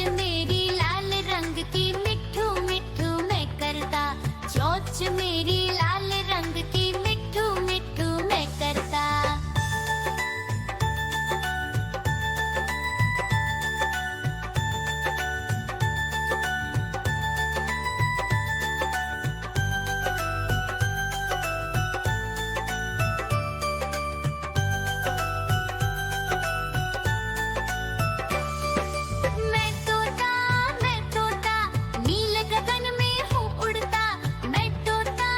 मेरी लाल रंग की मिट्ठू मिट्ठू मैं करता, चोंच मेरी लाल रंग की मिट्ठू मिट्ठू मैं करता। मैं तोता नील गगन में हूँ उड़ता। मैं तोता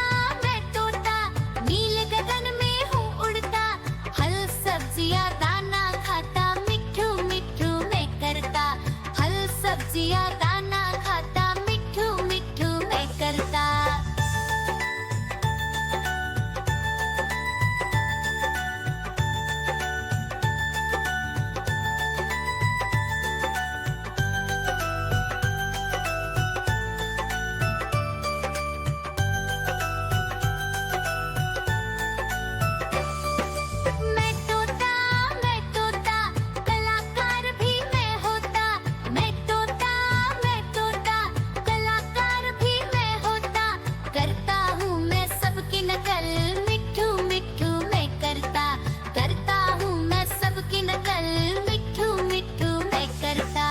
नील गगन में हूँ उड़ता। फल सब्जियाँ दाना खाता, मिट्ठू मिट्ठू मैं करता। फल सब्जियाँ दाना खाता, मिट्ठू मिट्ठू मैं करता। मैं तोता कलाकार भी मैं होता। मैं तोता कलाकार भी मैं होता। करता हूँ मैं सबकी नकल, मिट्ठू मिट्ठू मैं करता। करता हूँ मैं सबकी नकल, मिट्ठू मिट्ठू मैं करता।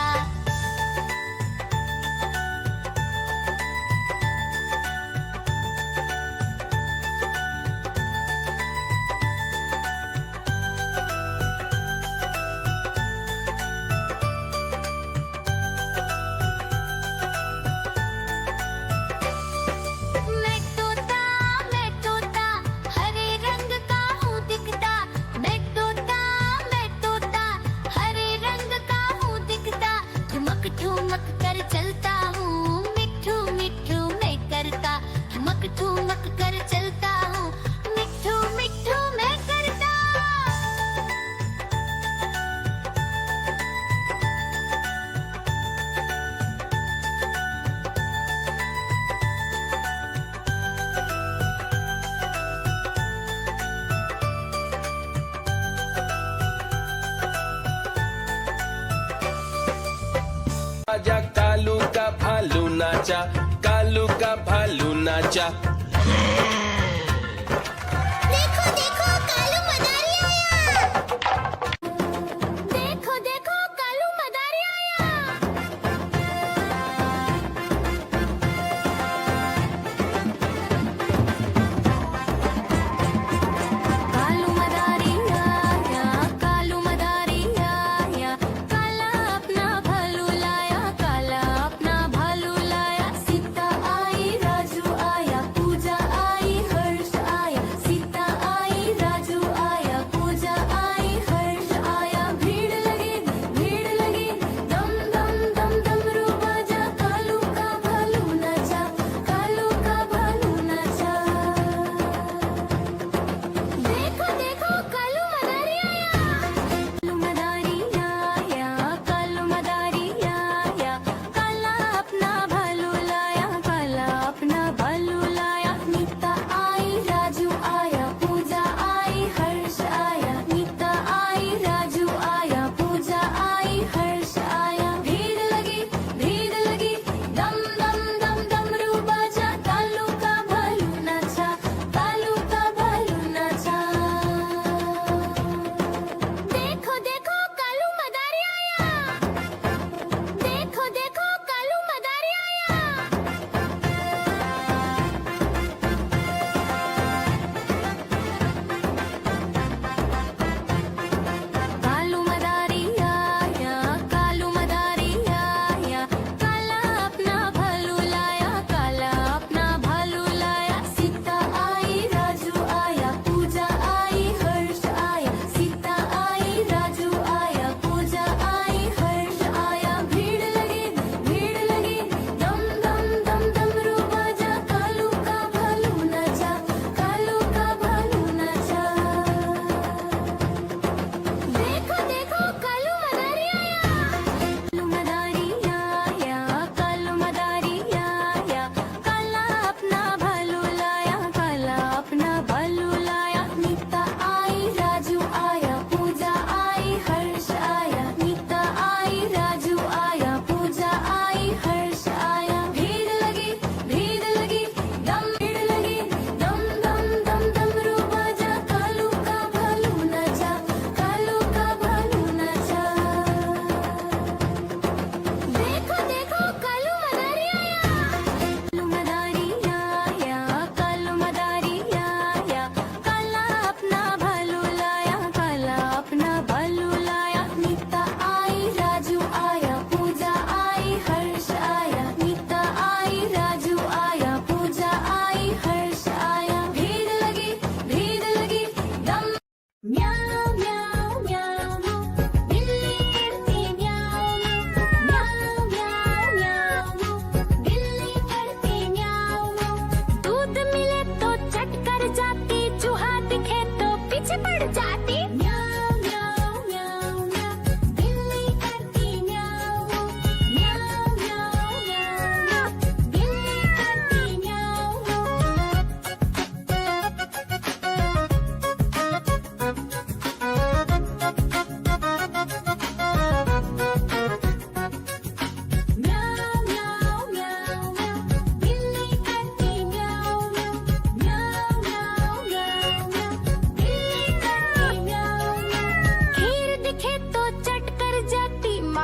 मैं तोता हरे रंग का हूँ दिखता। मैं तोता हरे रंग का हूँ दिखता। ठुमक ठुमक कर चलता हूँ, मिट्ठू मिट्ठू मैं करता। ठुमक ठुमक कर चलता हूँ, मिट्ठू मिट्ठू मैं करता। आजा कालू का भालू नाचा, कालू का भालू नाचा। देखो देखो कालू मदारी आया। देखो देखो कालू मदारी आया। कालू मदारी आया, कालू मदारी आया। काला अपना भालू लाया, काला अपना भालू लाया। सीता आई राजू आया, पूजा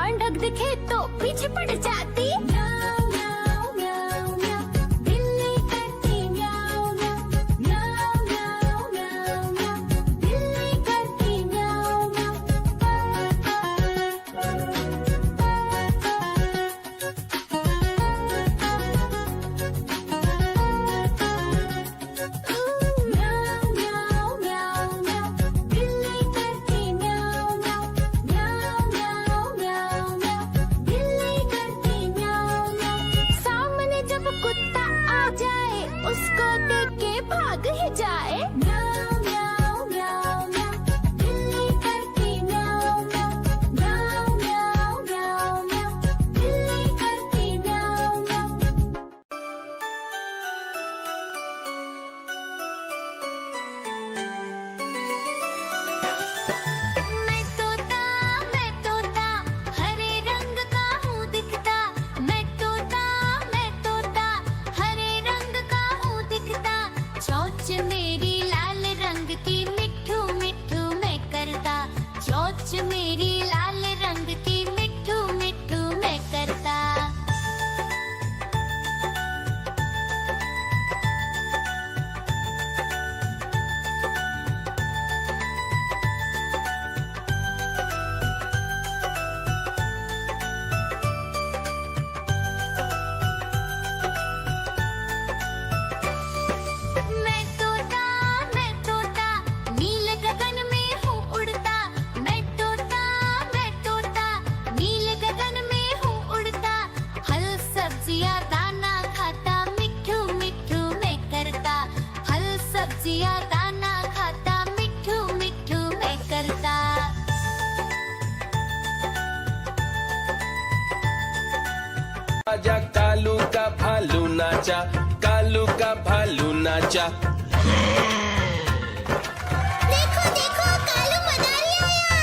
मेंढक दिखे तो पीछे पड़ जाती। म्याऊं म्याऊं म्याऊं म्याऊं, बिल्ली करती म्याऊं म्याऊं। म्याऊं म्याऊं म्याऊं म्याऊं, बिल्ली करती म्याऊं म्याऊं। म्याऊं म्याऊं म्याऊं म्याऊं, बिल्ली करती म्याऊं म्याऊं। म्याऊं म्याऊं म्याऊं म्याऊं, बिल्ली करती म्याऊं म्याऊं। सामने जब कुत्ता आ जाए उसको देख के भाग ही जाए। म्याऊं म्याऊं म्याऊं म्याऊं, बिल्ली करती म्याऊं म्याऊं। म्याऊं म्याऊं म्याऊं म्याऊं, बिल्ली करती म्याऊं म्याऊं। मैं तोता हरे रंग का हूँ दिखता। मैं तोता हरे रंग का हूँ दिखता। चोंच मेरी लाल रंग की मिट्ठू मिट्ठू मैं करता। चोंच मेरी लाल रंग की मिट्ठू मिट्ठू मैं करता। मैं तोता नील गगन में हूँ उड़ता। मैं तोता नील गगन में हूँ उड़ता। फल सब्जियाँ दाना खाता मिट्ठू मिट्ठू मैं करता। फल सब्जियाँ दाना खाता मिट्ठू मिट्ठू मैं करता। आजा कालू का भालू नाचा, कालू का भालू नाचा। देखो देखो कालू मदारी आया।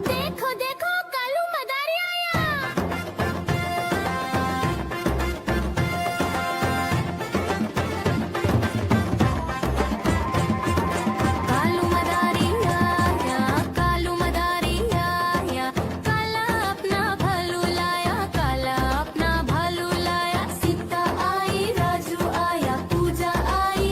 देखो देखो कालू मदारी आया। कालू मदारी आया, कालू मदारी आया। काला अपना भालू लाया, काला अपना भालू लाया। सीता आई राजू आया, पूजा आई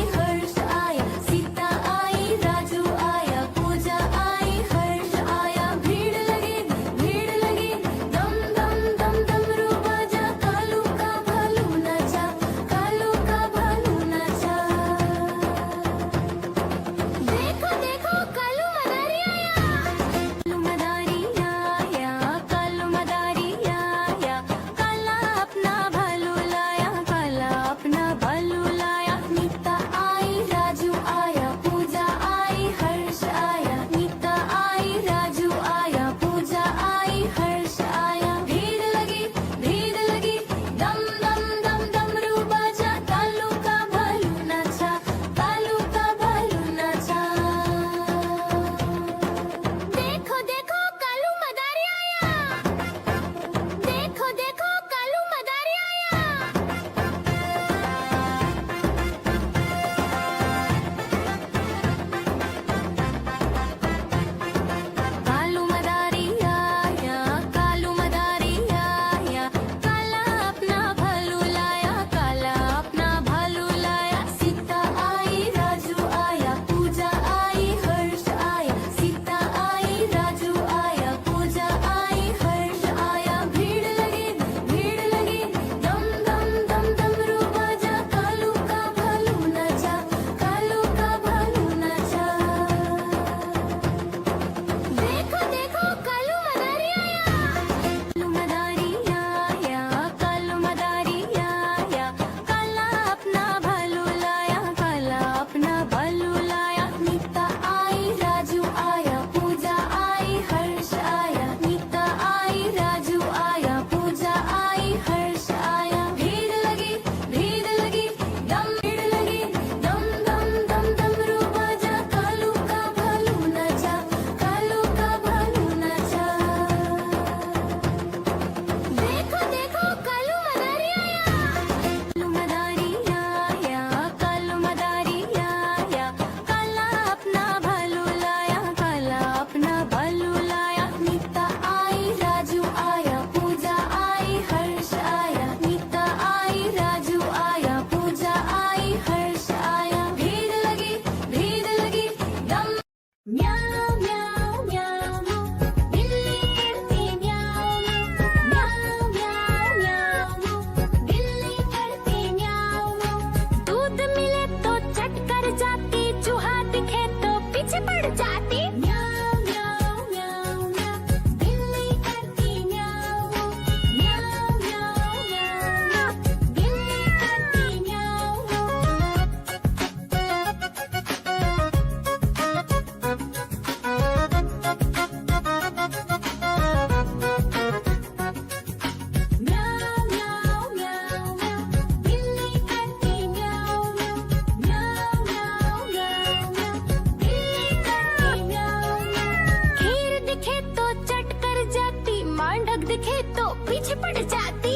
पांडक दिखे तो पीछे पड़ जाती